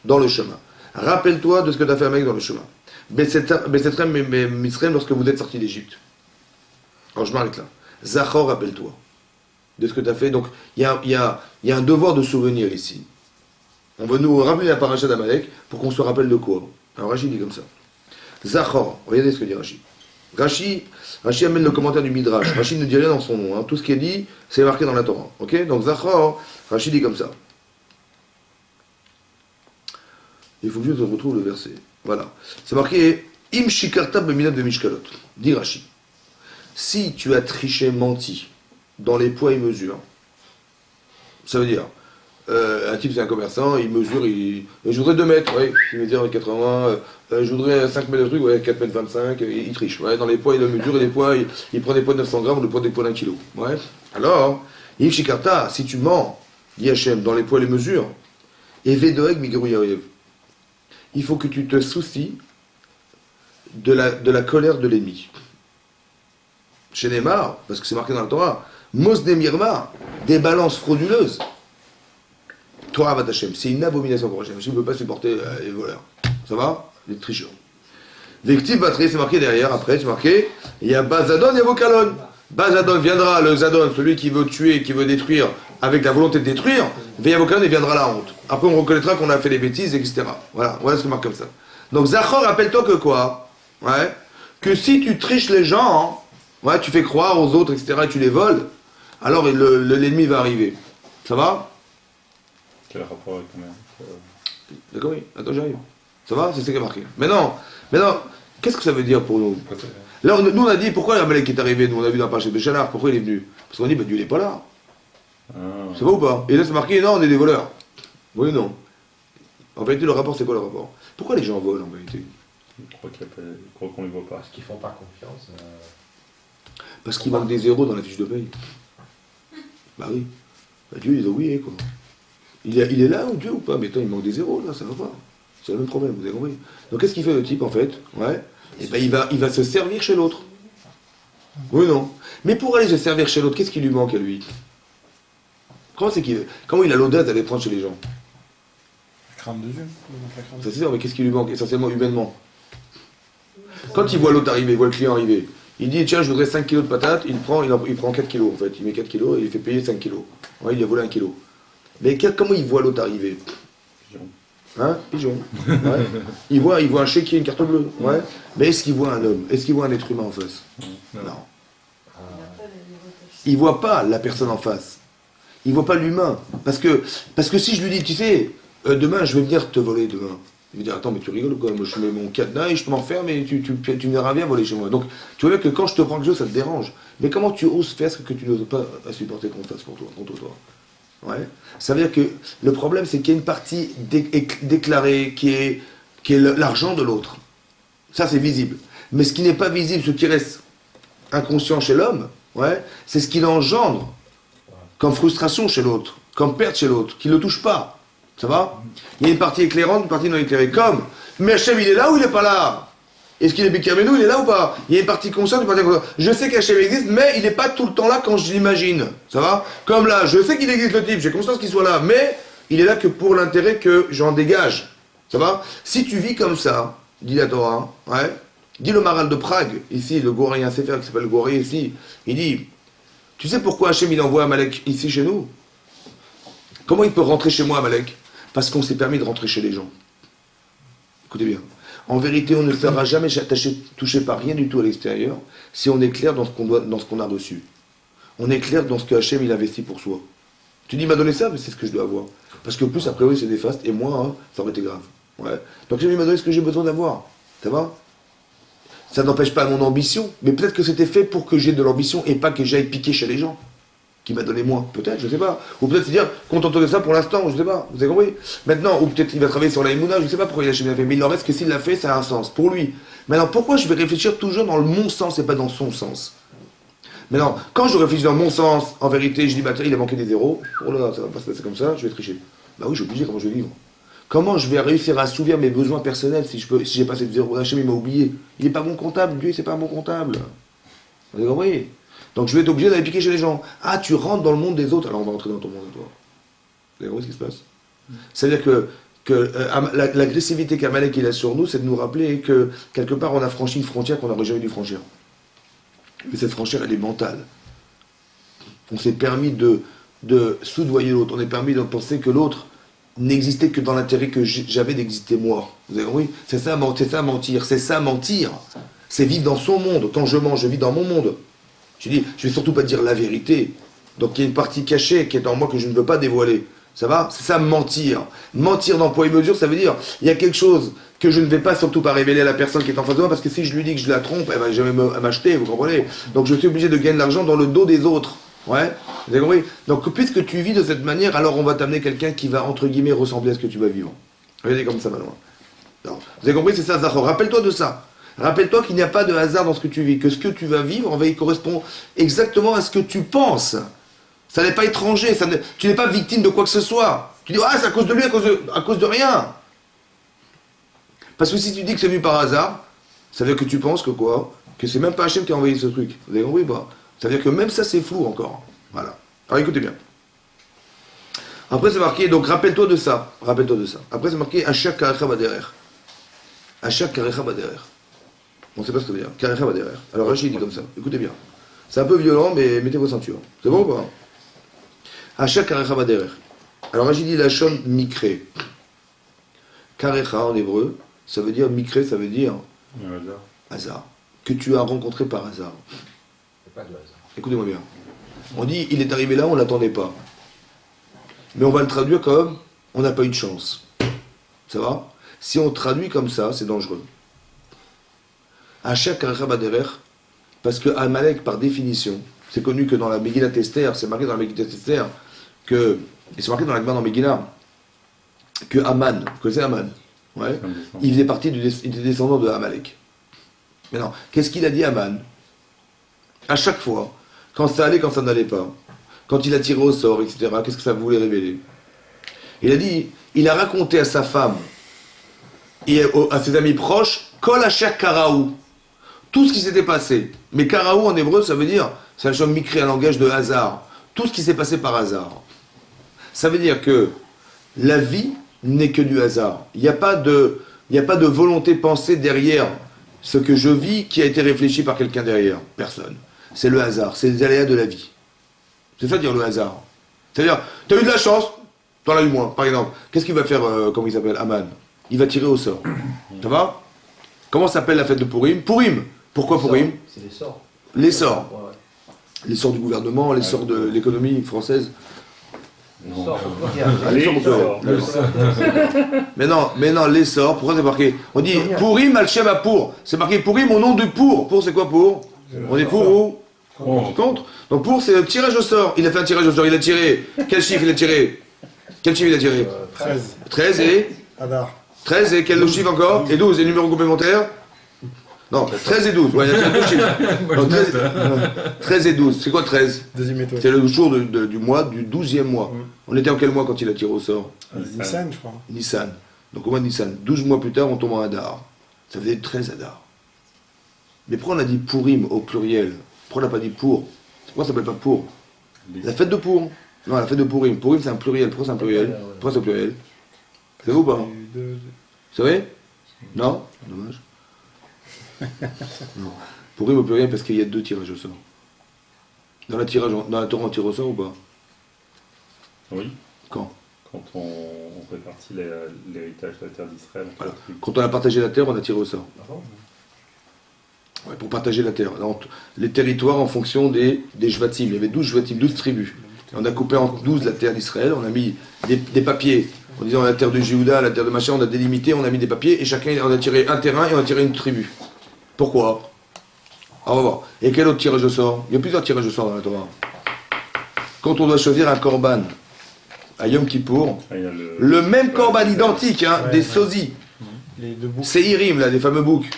dans le chemin. Rappelle-toi de ce que tu as fait avec dans le chemin. Besetrem Mitzrayim, lorsque vous êtes sortis d'Égypte. Alors je m'arrête là. Zachor, rappelle-toi de ce que tu as fait. Donc il y a un devoir de souvenir ici. On va nous rappeler la paracha d'Amalek pour qu'on se rappelle de quoi. Alors Rashi dit comme ça. Zachor, regardez ce que dit Rashi. Rashi amène le commentaire du Midrash. Rashi ne dit rien dans son nom. Hein. Tout ce qui est dit, c'est marqué dans la Torah. Ok. Donc Zachor, Rashi dit comme ça. Il faut que je retrouve le verset. Voilà. C'est marqué Im shikarta b'minat de mishkalot. Dit Rashi. Si tu as triché, menti dans les poids et mesures, ça veut dire un type c'est un commerçant, il mesure, je voudrais 2 mètres, ouais, il mesure 80, je voudrais 5 mètres de truc, ouais, 4 mètres 25, il triche, ouais, dans les poids et les mesures et les poids, il prend des poids de 900 grammes ou des poids d'1 kilo. Ouais. Alors, Im shikarta, si tu mens, dit Hachem, dans les poids et les mesures, et vedoeg migeru yaoyev, il faut que tu te soucies de la colère de l'ennemi. Chez Neymar, parce que c'est marqué dans la Torah, Mosne Mirma, des balances frauduleuses. Torah Avat Hashem, c'est une abomination pour Hashem. Hashem ne peut pas supporter les voleurs. Ça va? Les tricheurs. Vective batterie, c'est marqué derrière, après, c'est marqué, il y a Bazadon, il y a Vokalon. Bazadon viendra, le Zadon, celui qui veut tuer, qui veut détruire, avec la volonté de détruire, Vokalon, et viendra la honte. Après, on reconnaîtra qu'on a fait des bêtises, etc. Voilà ce qui marque comme ça. Donc, Zachor, rappelle-toi que quoi? Ouais. Que si tu triches les gens, ouais, tu fais croire aux autres, etc., et tu les voles, alors l'ennemi va arriver. Ça va? Quel rapport avec quand même D'accord, oui. Attends, j'arrive. Ça va? C'est ce qui est marqué. Maintenant, qu'est-ce que ça veut dire pour nous? Là, nous, on a dit, pourquoi Amalek est arrivé? Nous, on a vu dans la page de Béchalar, pourquoi il est venu? Parce qu'on a dit, Dieu n'est pas là. C'est vrai ou pas? Et là, c'est marqué, non, on est des voleurs. Oui ou non? En vérité, le rapport, c'est quoi le rapport? Pourquoi les gens volent, en vérité? Je crois qu'on ne les voit pas. Parce qu'ils font pas confiance. Parce qu'il manque des zéros dans la fiche de paye. Bah oui. Bah Dieu, il a oublié, quoi. Il est là, Dieu, ou pas? Mais attends, il manque des zéros, là, ça va pas. C'est le même problème, vous avez compris. Donc qu'est-ce qu'il fait le type, en fait? Ouais. Et ben il va se servir chez l'autre. Oui ou non? Mais pour aller se servir chez l'autre, qu'est-ce qui lui manque à lui? Comment il a l'audace d'aller prendre chez les gens? La crainte de Dieu. Ça c'est sûr, mais qu'est-ce qui lui manque? Essentiellement, humainement. Quand il voit l'autre arriver, il voit le client arriver, il dit, tiens, je voudrais 5 kilos de patates, il prend 4 kilos, en fait. Il met 4 kilos et il fait payer 5 kilos. Ouais, il a volé 1 kilo. Mais comment il voit l'autre arriver? Pigeon. Hein? Pigeon. Ouais. Il voit un chéquier, une carte bleue. Ouais. Mais est-ce qu'il voit un homme? Est-ce qu'il voit un être humain en face? Non. Il voit pas la personne en face. Il voit pas l'humain. Parce que si je lui dis, tu sais, demain, je vais venir te voler demain. Il va dire, attends, mais tu rigoles ou quoi? Moi, je mets mon cadenas et je m'enferme et tu viendras bien voler chez moi. Donc, tu vois que quand je te prends le jeu, ça te dérange. Mais comment tu oses faire ce que tu n'oses pas supporter qu'on fasse contre toi? Ouais. Ça veut dire que le problème, c'est qu'il y a une partie déclarée qui est l'argent de l'autre. Ça, c'est visible. Mais ce qui n'est pas visible, ce qui reste inconscient chez l'homme, ouais, c'est ce qu'il engendre comme frustration chez l'autre, comme perte chez l'autre, qui ne le touche pas. Ça va? Il y a une partie éclairante, une partie non éclairée. Comme, mais Hachem, il est là ou il n'est pas là? Est-ce qu'il est Bikamenou, il est là ou pas? Il y a une partie consciente, une partie inconsciente. Je sais qu'Hachem existe, mais il n'est pas tout le temps là quand je l'imagine. Ça va? Comme là, je sais qu'il existe le type, j'ai conscience qu'il soit là, mais il est là que pour l'intérêt que j'en dégage. Ça va? Si tu vis comme ça, dit la Torah, ouais, dit le Maral de Prague, ici, le Gouré, un Sefer qui s'appelle le Gouré ici, il dit, tu sais pourquoi Hachem il envoie Amalek ici chez nous? Comment il peut rentrer chez moi, Amalek? Parce qu'on s'est permis de rentrer chez les gens. Écoutez bien. En vérité, on ne sera jamais touché par rien du tout à l'extérieur si on est clair dans ce qu'on a reçu. On est clair dans ce que Hachem il investit pour soi. Tu dis, il m'a donné ça, mais c'est ce que je dois avoir. Parce que plus, a priori, c'est des fastes, et moi, hein, ça aurait été grave. Ouais. Donc Hachem il m'a donné ce que j'ai besoin d'avoir. Ça va? Ça n'empêche pas mon ambition, mais peut-être que c'était fait pour que j'ai de l'ambition et pas que j'aille piquer chez les gens. Qui m'a donné moins, peut-être, je sais pas. Ou peut-être se dire, contente de ça pour l'instant, je sais pas, vous avez compris? Maintenant, ou peut-être il va travailler sur la Emouna, je sais pas pourquoi il a fait, mais il en reste que s'il l'a fait, ça a un sens, pour lui. Maintenant, pourquoi je vais réfléchir toujours dans le mon sens et pas dans son sens? Maintenant, quand je réfléchis dans mon sens, en vérité, je dis, bah il a manqué des zéros, oh là là, ça va pas se passer comme ça, je vais tricher. Bah oui, je suis obligé, comment je vais vivre? Comment je vais réussir à assouvir mes besoins personnels si j'ai passé de zéro? Hachem, il m'a oublié. Il n'est pas bon comptable, Dieu, c'est pas un bon comptable. Vous avez compris? Donc je vais être obligé d'aller piquer chez les gens. Ah, tu rentres dans le monde des autres, alors on va rentrer dans ton monde à toi. Vous avez compris ce qui se passe? C'est-à-dire que l'agressivité qu'Amalek il a sur nous, c'est de nous rappeler que quelque part on a franchi une frontière qu'on n'aurait jamais dû franchir. Mais cette frontière, elle est mentale. On s'est permis de soudoyer l'autre, on est permis de penser que l'autre n'existait que dans l'intérêt que j'avais d'exister moi. Vous avez compris? C'est ça mentir, c'est ça mentir. C'est vivre dans son monde. Quand je mange, je vis dans mon monde. Je dis, je vais surtout pas dire la vérité. Donc il y a une partie cachée qui est en moi que je ne veux pas dévoiler. Ça va? C'est ça mentir. Mentir dans poids et mesure, ça veut dire, il y a quelque chose que je ne vais pas surtout pas révéler à la personne qui est en face de moi, parce que si je lui dis que je la trompe, elle va jamais m'acheter, vous comprenez? Donc je suis obligé de gagner de l'argent dans le dos des autres. Ouais? Vous avez compris? Donc puisque tu vis de cette manière, alors on va t'amener quelqu'un qui va, entre guillemets, ressembler à ce que tu vas vivre. Regardez comme ça maintenant. Non. Vous avez compris? C'est ça, Zachor. Rappelle-toi de ça. Rappelle-toi qu'il n'y a pas de hasard dans ce que tu vis, que ce que tu vas vivre, il correspond exactement à ce que tu penses. Ça n'est pas étranger, tu n'es pas victime de quoi que ce soit. Tu dis, ah, c'est à cause de lui, à cause de rien. Parce que si tu dis que c'est venu par hasard, ça veut dire que tu penses que quoi? Que c'est même pas Hachem qui a envoyé ce truc. Vous avez compris pas? Ça veut dire que même ça, c'est flou encore. Voilà. Alors écoutez bien. Après, c'est marqué, donc rappelle-toi de ça. Rappelle-toi de ça. Après, c'est marqué, Achak karecha baderer. Achak karecha baderer. On ne sait pas ce que ça veut dire. Karecha baderer. Alors Rachid dit comme ça. Écoutez bien. C'est un peu violent, mais mettez vos ceintures. C'est bon ou pas? Achak karecha baderer. Alors Rachid dit la shon mikre. Karecha en hébreu, ça veut dire mikre, ça veut dire hasard. Que tu as rencontré par hasard. C'est pas de hasard. Écoutez-moi bien. On dit, il est arrivé là, on ne l'attendait pas. Mais on va le traduire comme, on n'a pas eu de chance. Ça va? Si on traduit comme ça, c'est dangereux. Achak karecha baderer, parce que Amalek, par définition, c'est connu que dans la Megillat Esther, c'est marqué dans la Megillat Esther, et c'est marqué dans la Gemara dans Megillah, que Aman, vous connaissez Aman? Ouais. Il faisait partie il était descendant de Amalek. Maintenant, qu'est-ce qu'il a dit Aman? À chaque fois, quand ça allait, quand ça n'allait pas, quand il a tiré au sort, etc., qu'est-ce que ça voulait révéler? Il a dit, il a raconté à sa femme et à ses amis proches, Kol Asher Karaou, tout ce qui s'était passé. Mais Karaou en hébreu, ça veut dire, c'est un chant micré, un langage de hasard. Tout ce qui s'est passé par hasard. Ça veut dire que la vie n'est que du hasard. Il n'y a pas de volonté pensée derrière ce que je vis qui a été réfléchi par quelqu'un derrière. Personne. C'est le hasard, c'est les aléas de la vie. C'est ça dire le hasard. C'est-à-dire, tu as eu de la chance, t'en as eu moins. Par exemple, qu'est-ce qu'il va faire, comment il s'appelle, Aman? Il va tirer au sort. Ça va? Comment s'appelle la fête de Purim? Purim. Pourquoi Purim? C'est les sorts. Les sorts. Ouais. Les sorts du gouvernement, les sorts de l'économie française. Les sorts, Les sorts, Mais non, les sorts, pourquoi c'est marqué? On dit Purim al-Shem pour. C'est marqué Purim au nom de pour. Pour, c'est quoi pour? On est pour ou contre? Donc pour, c'est le tirage au sort. Il a fait un tirage au sort, il a tiré. Quel chiffre il a tiré? 13. 13 et Adar. 13 et quel autre chiffre encore? Et 12, et numéro complémentaire? Non, 13 et 12. Ouais, il y a deux chiffres. Donc, 13 et 12. C'est quoi 13? Deuxième étoile. C'est le jour du mois, du 12e mois. On était en quel mois quand il a tiré au sort? Nissan, je crois. Nissan. Donc au mois de Nissan. 12 mois plus tard, on tombe en Hadar. Ça faisait 13 Hadar. Mais pourquoi on a dit Purim au pluriel? Pourquoi on n'a pas dit pour? Pourquoi ça s'appelle pas pour? La fête de Pour. Non, la fête de Purim. Purim, c'est un pluriel. Pourquoi c'est un pluriel? Pourquoi c'est un pluriel? C'est vous ou pas? Vous savez? Non? Dommage. Non. Purim au pluriel parce qu'il y a deux tirages au sort. Dans la Torah, on tire au sort ou pas? Oui. Quand? Quand on répartit l'héritage de la terre d'Israël. Voilà. Quand on a partagé la terre, on a tiré au sort. Ouais, pour partager la terre. Donc, les territoires en fonction des Shvatim. Il y avait 12 Shvatim, 12 tribus. Et on a coupé en 12 la terre d'Israël, on a mis des papiers. En disant la terre de Jéhouda, la terre de machin, on a délimité, on a mis des papiers, et chacun, on a tiré un terrain et on a tiré une tribu. Pourquoi? Alors, on va voir. Et quel autre tirage au sort? Il y a plusieurs tirages au sort dans la Torah. Quand on doit choisir un korban, à Yom Kippour, le même korban identique, hein, des sosies. Les deux boucs. C'est Irim, là, les fameux boucs.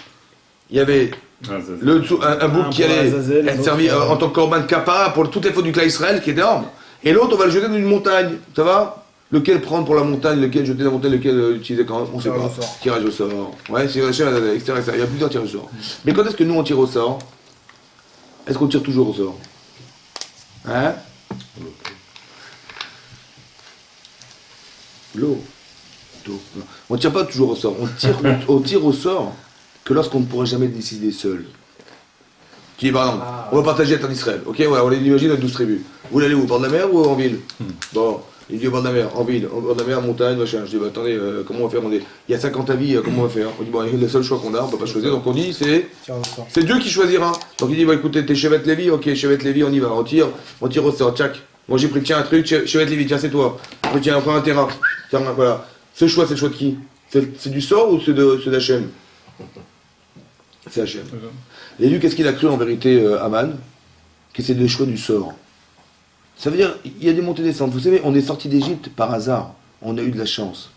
Il y avait un bouc qui allait être servi en tant que korban kapara pour toutes les fautes du clan Israël, qui est énorme. Et l'autre, on va le jeter dans une montagne. Ça va? Lequel prendre pour la montagne, lequel jeter dans la montagne, lequel utiliser quand même, on ne sait pas. Tirage au sort. Ouais, c'est etc. Il y a plusieurs tirages au sort. Mais quand est-ce que nous on tire au sort? Est-ce qu'on tire toujours au sort? Hein? L'eau. On ne tire pas toujours au sort. On tire au sort que lorsqu'on ne pourra jamais décider seul. Tu dis par exemple, on va partager la terre d'Israël. Ok, ouais, on les imagine à 12 tribus. Vous voulez aller où, au bord de la mer ou en ville? Bon, il dit au bord de la mer, en ville, au bord de la mer, montagne, machin. Je dis, bah, attendez, comment on va faire? Il y a 50 avis, comment on va faire? On dit, bon, le seul choix qu'on a, on ne peut pas choisir. Donc on dit, c'est Dieu qui choisira. Donc il dit, bah, écoutez, t'es Chevet Lévi, ok, Chevet Lévi, on y va, on tire au sort, tchac. Moi j'ai pris, tiens, un truc, Chevet Lévi, tiens, c'est toi. Tiens, on prend un terrain. Tiens, voilà. Ce choix, c'est le choix de qui? C'est du sort ou c'est d'Hachem? C'est Hachem. Et lui, qu'est-ce qu'il a cru en vérité, Aman? Que c'est le choix du sort. Ça veut dire, il y a des montées et des descentes. Vous savez, on est sorti d'Égypte par hasard. On a eu de la chance.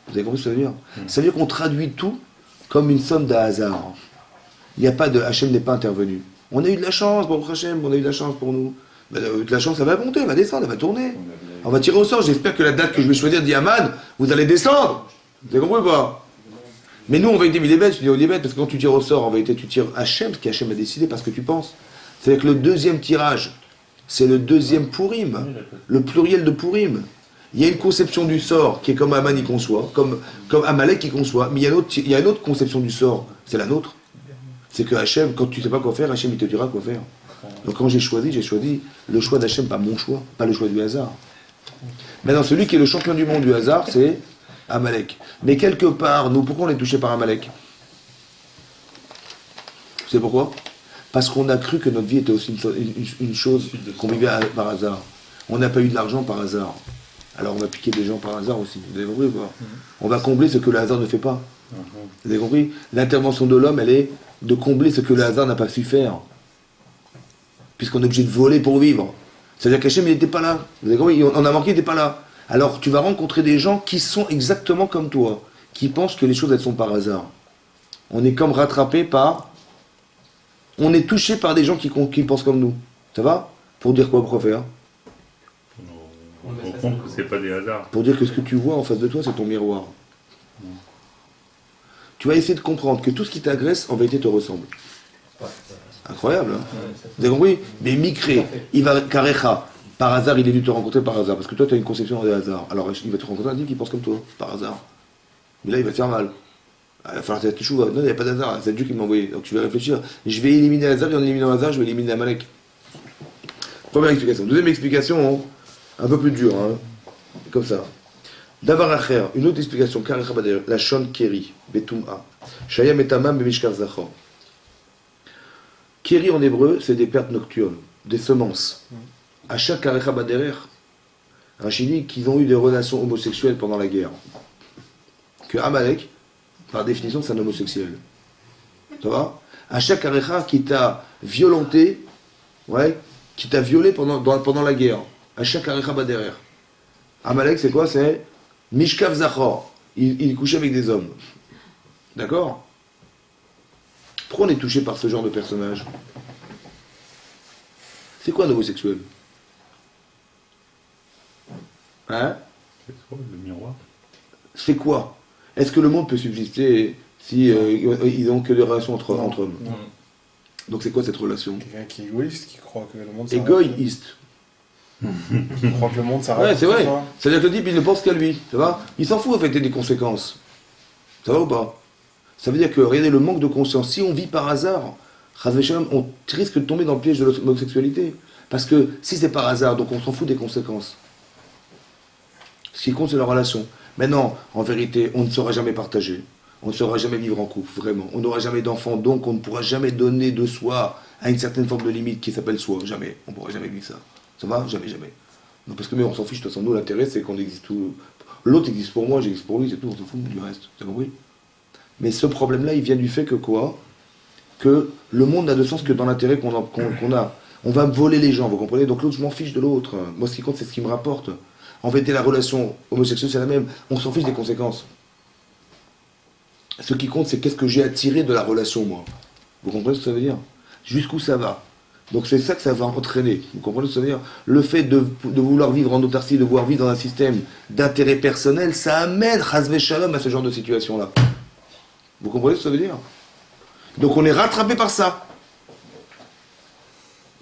Vous avez compris ce que ça veut dire? Ça veut dire qu'on traduit tout comme une somme de hasard. Il n'y a pas de... Hachem n'est pas intervenu. On a eu de la chance, pour Hachem, on a eu de la chance pour nous. Ben, de la chance, elle va monter, elle va descendre, elle va tourner. On va tirer au sort. J'espère que la date que je vais choisir dit Aman, vous allez descendre. Vous avez compris ou pas? Mais nous, on va être des bêtes, je dis, on est bêtes, parce que quand tu tires au sort, en vérité, tu tires Hachem, ce qu'Hachem a décidé, parce que tu penses. C'est-à-dire que le deuxième tirage, c'est le deuxième Purim, le pluriel de Purim. Il y a une conception du sort qui est comme Aman y conçoit, comme Amalek y conçoit, mais il y a une autre conception du sort, c'est la nôtre. C'est que Hachem, quand tu ne sais pas quoi faire, Hachem il te dira quoi faire. Donc quand j'ai choisi le choix d'Hachem, pas mon choix, pas le choix du hasard. Maintenant, celui qui est le champion du monde du hasard, c'est Amalek. Mais quelque part, nous, pourquoi on est touché par Amalek? Vous savez pourquoi? Parce qu'on a cru que notre vie était aussi une chose qu'on vivait par hasard. On n'a pas eu de l'argent par hasard. Alors on va piquer des gens par hasard aussi. Vous avez compris ou pas? On va combler ce que le hasard ne fait pas. Vous avez compris? L'intervention de l'homme, elle est de combler ce que le hasard n'a pas su faire. Puisqu'on est obligé de voler pour vivre. C'est-à-dire qu'Hachem, il n'était pas là. Vous avez compris? On a manqué, il n'était pas là. Alors tu vas rencontrer des gens qui sont exactement comme toi, qui pensent que les choses, elles sont par hasard. On est comme rattrapé par... On est touché par des gens qui pensent comme nous. Ça va? Pour dire quoi, prophète? On comprend que c'est pas des hasards. Pour dire que ce que tu vois en face de toi, c'est ton miroir. Tu vas essayer de comprendre que tout ce qui t'agresse, en vérité, te ressemble. Incroyable, hein? Vous avez compris? Mais Mikré, il va Karecha. Par hasard, il est venu te rencontrer par hasard. Parce que toi, tu as une conception de hasard. Alors, il va te rencontrer un type qui pense comme toi, par hasard. Mais là, il va te faire mal. Il va falloir que tu échoues. Non, il n'y a pas d'hasard. C'est Dieu qui m'a envoyé. Donc, tu vas réfléchir. Je vais éliminer hasard, et en éliminant hasard, je vais éliminer Amalek. Première explication. Deuxième explication, un peu plus dure. Hein. Comme ça. Davar Acher, une autre explication. Karecha Bader, la Shon Keri, Betum'a. Shayam et Tamam, Bemishkar Zachor. Keri en hébreu, c'est des pertes nocturnes, des semences. À chaque Karecha Baderer, Rachid dit qu'ils ont eu des relations homosexuelles pendant la guerre. Que Amalek, par définition, c'est un homosexuel. Ça va? À chaque Karecha qui t'a violenté, ouais, qui t'a violé pendant la guerre. À chaque Karecha Baderer. Amalek, c'est quoi? C'est Mishkav Zachor. Il couchait avec des hommes. D'accord? Pourquoi on est touché par ce genre de personnage? C'est quoi un homosexuel? Hein? C'est quoi le miroir? C'est quoi? Est-ce que le monde peut subsister si ils n'ont que des relations entre hommes? Non. Donc c'est quoi cette relation? Quelqu'un qui est égoïste, qui croit que le monde s'arrête. Égoïste. Qui croit que le monde s'arrête. Ouais, c'est vrai. C'est-à-dire que le type, il ne pense qu'à lui. Ça va? Il s'en fout en fait des conséquences. Ça va ou pas? Ça veut dire que, regardez, le manque de conscience. Si on vit par hasard, on risque de tomber dans le piège de l'homosexualité. Parce que si c'est par hasard, donc on s'en fout des conséquences. Ce qui compte, c'est la relation. Maintenant, en vérité, on ne saura jamais partager. On ne saura jamais vivre en couple, vraiment. On n'aura jamais d'enfants, donc on ne pourra jamais donner de soi à une certaine forme de limite qui s'appelle soi. Jamais. On ne pourra jamais vivre ça. Ça va? Jamais, jamais. Non, parce que mais on s'en fiche, de toute façon, nous, l'intérêt, c'est qu'on existe tout. L'autre existe pour moi, j'existe pour lui, c'est tout, on s'en fout du reste. T'as compris? Mais ce problème-là, il vient du fait que quoi? Que le monde n'a de sens que dans l'intérêt qu'on a. On va voler les gens, vous comprenez? Donc l'autre, je m'en fiche de l'autre. Moi, ce qui compte, c'est ce qui me rapporte. En fait, la relation homosexuelle, c'est la même. On s'en fiche des conséquences. Ce qui compte, c'est qu'est-ce que j'ai à tirer de la relation, moi. Vous comprenez ce que ça veut dire? Jusqu'où ça va? Donc c'est ça que ça va entraîner. Vous comprenez ce que ça veut dire? Le fait de vouloir vivre en autarcie, de vouloir vivre dans un système d'intérêt personnel, ça amène Chazvé Shalom à ce genre de situation-là. Vous comprenez ce que ça veut dire? Donc on est rattrapé par ça.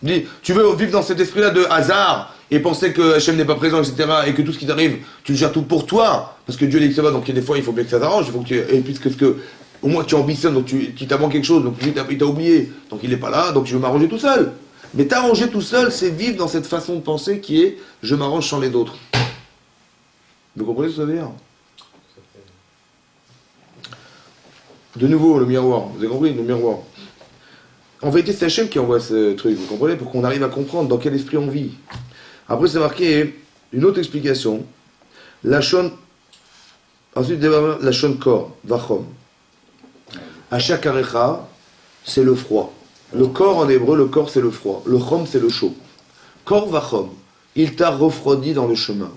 Dis, tu veux vivre dans cet esprit-là de hasard et penser que Hachem n'est pas présent, etc., et que tout ce qui t'arrive, tu le gères tout pour toi, parce que Dieu est que ça va, donc il y a des fois, il faut bien que ça t'arrange, il faut que tu, et puisque au moins tu ambitionnes, donc tu t'apprends quelque chose, donc il t'a oublié, donc il n'est pas là, donc je vais m'arranger tout seul. Mais t'arranger tout seul, c'est vivre dans cette façon de penser qui est je m'arrange sans les autres. Vous comprenez ce que ça veut dire? De nouveau, le miroir, vous avez compris, le miroir. En vérité, c'est Hachem qui envoie ce truc, vous comprenez, pour qu'on arrive à comprendre dans quel esprit on vit. Après, c'est marqué une autre explication. Ensuite, la shon kor, vachom. Achakarecha, c'est le froid. Le corps en hébreu, le corps c'est le froid. Le chom c'est le chaud. Kor vachom, il t'a refroidi dans le chemin.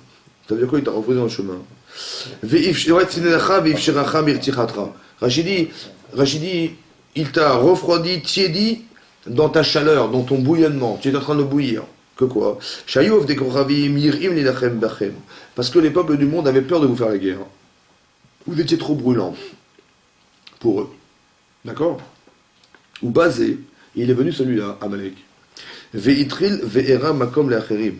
Ça veut dire quoi, il t'a refroidi dans le chemin? Rachidi, il t'a refroidi, tiédi dans ta chaleur, dans ton bouillonnement. Tu es en train de bouillir. Que quoi? Parce que les peuples du monde avaient peur de vous faire la guerre. Vous étiez trop brûlants pour eux. D'accord? Ou basé, il est venu celui-là, Amalek. Veitril ve'era makom le'acherim.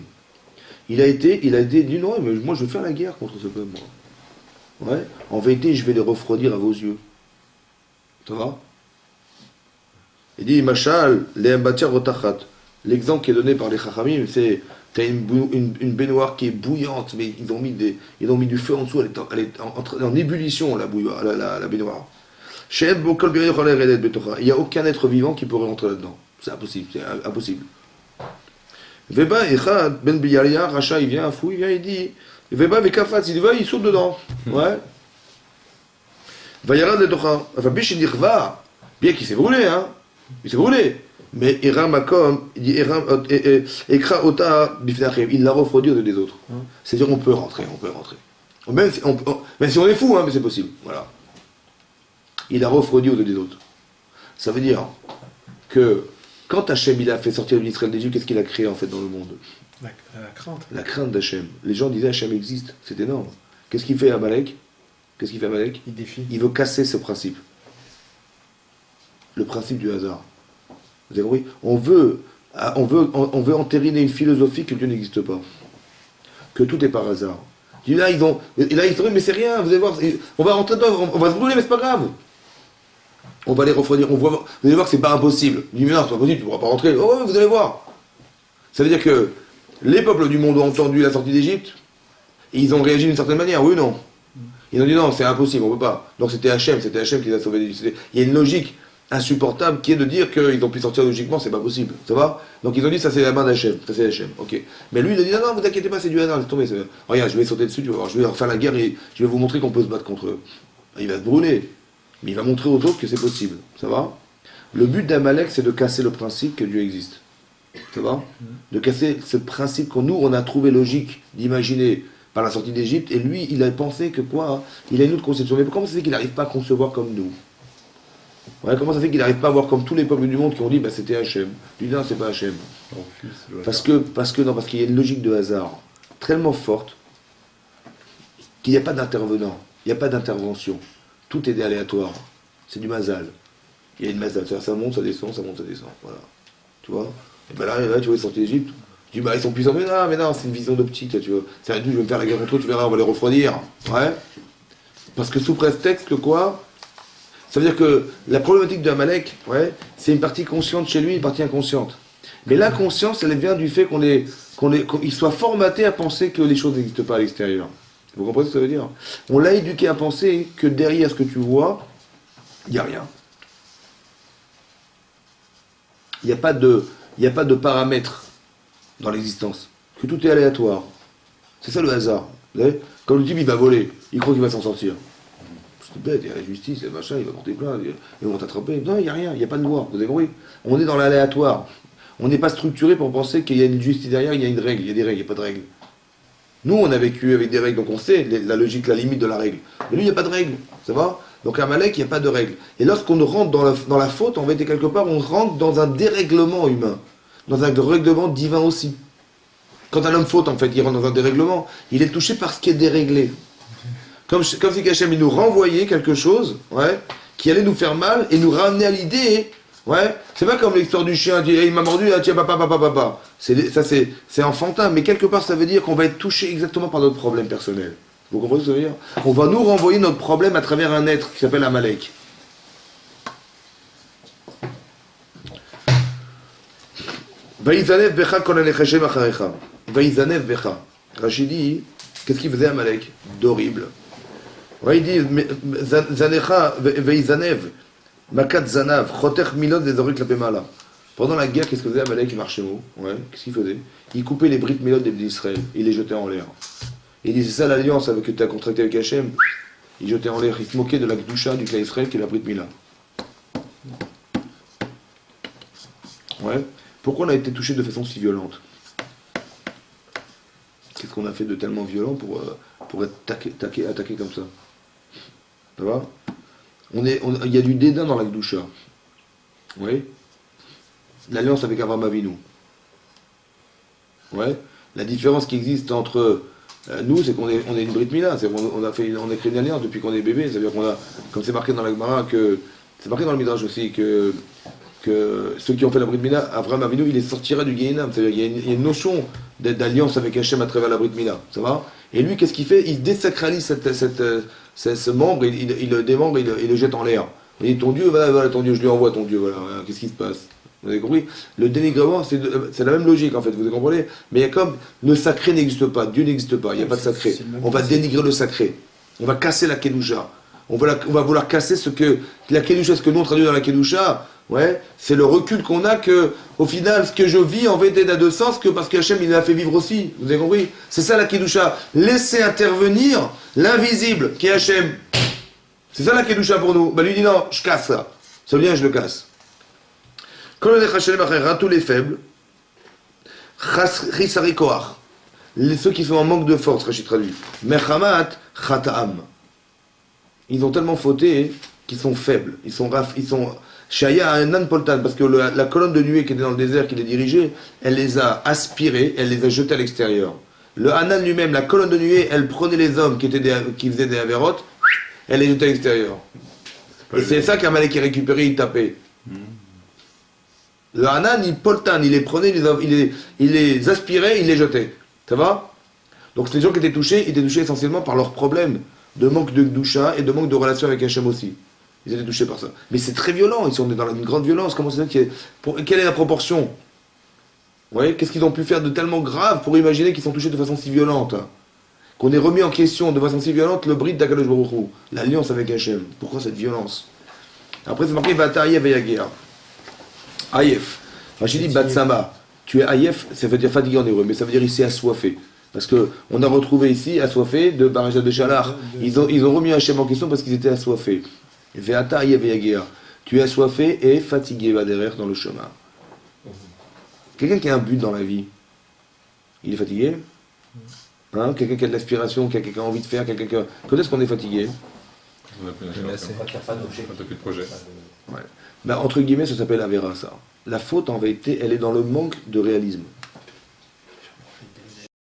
Il a été dit non, mais moi je vais faire la guerre contre ce peuple, moi. Ouais. En vérité, je vais les refroidir à vos yeux. Ça va? Il dit, Machal, le'embatir rotachat. L'exemple qui est donné par les Chachamim, c'est tu as une baignoire qui est bouillante, mais ils ont mis du feu en dessous, elle est en ébullition, la baignoire. Il n'y a aucun être vivant qui pourrait rentrer là-dedans. C'est impossible. Veba Echad Ben Biyalia, Racha, il vient, un fou, il vient, il dit, Veba Vekafat, il dit, va, il saute dedans. Ouais. Vayarad le Tocha. Enfin, Bishirva, bien qu'il s'est brûlé, hein. Il s'est brûlé. Mais Ira Makom, il dit, Ekra Ota Bifnachem, il l'a refroidi aux des autres. C'est-à-dire, on peut rentrer. Même si on est fou, hein, mais c'est possible. Voilà. Il a refroidi aux des autres. Ça veut dire que quand Hachem il a fait sortir l'Israël d'Égypte, qu'est-ce qu'il a créé en fait dans le monde? La crainte. La crainte d'Hachem. Les gens disaient Hachem existe, c'est énorme. Qu'est-ce qu'il fait Amalek? Il défie. Il veut casser ce principe. Le principe du hasard. Vous avez compris? On veut entériner une philosophie que Dieu n'existe pas. Que tout est par hasard. Là, ils ont dit, mais c'est rien, vous allez voir, on va rentrer dedans, on va se brûler, mais c'est pas grave. On va les refroidir, vous allez voir que c'est pas impossible. Il dit, mais non, c'est pas possible, tu pourras pas rentrer. Oh, vous allez voir. Ça veut dire que les peuples du monde ont entendu la sortie d'Égypte, et ils ont réagi d'une certaine manière, oui ou non? Ils ont dit, non, c'est impossible, on peut pas. Donc c'était Hachem qui les a sauvés d'Égypte. Il y a une logique insupportable qui est de dire qu'ils ont pu sortir logiquement, c'est pas possible. Ça va? Donc ils ont dit, ça c'est la main d'Hachem, ça c'est Hachem. Ok. Mais lui, il a dit, non, vous inquiétez pas, c'est du hasard, laisse tomber. Regarde, je vais sauter dessus, tu vas voir, je vais leur faire la guerre et je vais vous montrer qu'on peut se battre contre eux. Il va se brûler. Mais il va montrer aux autres que c'est possible. Ça va? Le but d'Amalek, c'est de casser le principe que Dieu existe. Ça va? De casser ce principe qu'on on a trouvé logique d'imaginer par la sortie d'Égypte, et lui, il a pensé que quoi? Il a une autre conception. Mais comment ça fait qu'il n'arrive pas à concevoir comme nous? Ouais, comment ça fait qu'il n'arrive pas à voir comme tous les peuples du monde qui ont dit, bah c'était Hachem. Il dit non, c'est pas Hachem. Parce qu'il y a une logique de hasard tellement forte qu'il n'y a pas d'intervenant, il n'y a pas d'intervention. Tout est aléatoire. C'est du mazal. Il y a une mazal. Ça monte, ça descend, ça monte, ça descend. Voilà. Tu vois? Et ben là, tu vois, ils sont d'Égypte. Tu dis, bah, ils sont puissants. Mais non, c'est une vision d'optique, tu vois. C'est un je vais me faire la guerre contre eux, tu verras, on va les refroidir. Ouais. Parce que sous prétexte que quoi? Ça veut dire que la problématique de Amalek, ouais, c'est une partie consciente chez lui, une partie inconsciente. Mais l'inconscience, elle vient du fait qu'il soit formaté à penser que les choses n'existent pas à l'extérieur. Vous comprenez ce que ça veut dire? On l'a éduqué à penser que derrière ce que tu vois, il n'y a rien. Il n'y a pas de paramètres dans l'existence. Que tout est aléatoire. C'est ça le hasard. Vous savez? Quand le type il va voler, il croit qu'il va s'en sortir. C'est bête, il y a la justice, il y a machin, il va porter plainte, ils vont t'attraper. Non, il n'y a rien, il n'y a pas de loi. Vous avez compris? On est dans l'aléatoire. On n'est pas structuré pour penser qu'il y a une justice derrière, il y a une règle. Il y a des règles, il n'y a pas de règles. Nous, on a vécu avec des règles, donc on sait la logique, la limite de la règle. Mais lui, il n'y a pas de règle, ça va? Donc à Amalek, il n'y a pas de règle. Et lorsqu'on rentre dans la faute, en fait, quelque part, on rentre dans un dérèglement humain, dans un dérèglement divin aussi. Quand un homme faute, en fait, il rentre dans un dérèglement, il est touché par ce qui est déréglé. Comme si Hachem il nous renvoyait quelque chose, ouais, qui allait nous faire mal et nous ramener à l'idée Ouais, c'est pas comme l'histoire du chien, il m'a mordu, ah, tiens, papa. C'est enfantin, mais quelque part ça veut dire qu'on va être touché exactement par notre problème personnel. Vous comprenez ce que ça veut dire? On va nous renvoyer notre problème à travers un être qui s'appelle Amalek. Vaïzanev becha kol hanechashem acharecha. Vaïzanev becha. Rachid dit, qu'est-ce qu'il faisait Amalek d'horrible? Ouais, il dit, Zanecha Vaïzanev. Makat Zanav, Choter Milot des Orik Lapemala. Pendant la guerre, qu'est-ce que faisait Amalek Marchemo? Ouais, qu'est-ce qu'il faisait? Il coupait les briques Milot d'Israël, il les jetait en l'air. Il disait, c'est ça l'alliance que tu as contractée avec Hachem. Il jetait en l'air, il se moquait de la Gdusha du clan Israël qui est la Brit Mila. Ouais. Pourquoi on a été touché de façon si violente? Qu'est-ce qu'on a fait de tellement violent pour être attaqué comme ça? Ça va? Il y a du dédain dans la Gdusha. Oui. L'alliance avec Avraham Avinu. Ouais. La différence qui existe entre nous, c'est qu'on est une Brit Mila. On a créé une alliance depuis qu'on est bébé. C'est-à-dire qu'on a, comme c'est marqué dans la Gemara, c'est marqué dans le Midrash aussi, que ceux qui ont fait la Brit Mila, Avraham Avinu, il les sortira du Gehinam. C'est-à-dire qu'il y a une notion d'alliance avec Hachem à travers la Brit Mila. Ça va? Et lui, qu'est-ce qu'il fait? Il désacralise ce membre, il le démembre, il le jette en l'air. Il dit, ton Dieu, voilà, ton Dieu, je lui envoie ton Dieu, voilà, qu'est-ce qui se passe? Vous avez compris? Le dénigrement, c'est la même logique, en fait, vous comprenez? Mais il y a comme, le sacré n'existe pas, Dieu n'existe pas, il n'y a pas de sacré. On va dénigrer le sacré. On va casser la Kedusha. On va vouloir casser la Kedusha, ce que nous on traduit dans la Kedusha, ouais, c'est le recul qu'on a que, au final, ce que je vis, en vérité, n'a de sens que parce qu'Hachem, il l'a fait vivre aussi. Vous avez compris? C'est ça la Kedusha. Laisser intervenir l'invisible, qui est Hachem. C'est ça la Kedusha pour nous. Bah, lui dit non, je casse ça. Ça veut dire, je le casse. Tous les faibles, ceux qui sont en manque de force, Rachid traduit. Mechamat Chataam. Ils ont tellement fauté qu'ils sont faibles. Ils sont Shaya a un Nanpoltan, parce que la colonne de nuée qui était dans le désert, qui les dirigeait, elle les a aspirés, elle les a jetés à l'extérieur. Le Hanan lui-même, la colonne de nuée, elle prenait les hommes qui faisaient des avérotes, elle les jetait à l'extérieur. Et c'est ça qu'Amalek qui récupérait, il tapait. Le Hanan, il poltan, il les prenait, il les aspirait, il les jetait. Ça va? Donc ces gens qui étaient touchés essentiellement par leurs problèmes de manque de Gdusha et de manque de relation avec Hachem aussi. Ils étaient touchés par ça. Mais c'est très violent, on est dans une grande violence. Comment c'est quelle est la proportion? Vous voyez, qu'est-ce qu'ils ont pu faire de tellement grave pour imaginer qu'ils sont touchés de façon si violente? Qu'on ait remis en question de façon si violente le brit d'Akadosh Baruch Hu, l'alliance avec Hachem. Pourquoi cette violence? Après c'est marqué Vata'ayef et Yaguer. Ayef. Rachid dit Batsama. Tu es Ayef, ça veut dire fatigué en hébreu, mais ça veut dire ici assoiffé. Parce qu'on a retrouvé ici assoiffé de Barajat de Shalach. Ils ont remis Hachem en question parce qu'ils étaient assoiffés. Ve'ata Ayef et Yaguer. Tu es assoiffé et fatigué derrière dans le chemin. Quelqu'un qui a un but dans la vie, il est fatigué? Hein? Quelqu'un qui a de l'aspiration, quelqu'un qui a envie de faire, quand est-ce qu'on est fatigué? On a plus d'inspiration. Quand il n'y a plus de projet. Ouais. Ben, entre guillemets, ça s'appelle Avera, ça. La faute, en vérité, elle est dans le manque de réalisme.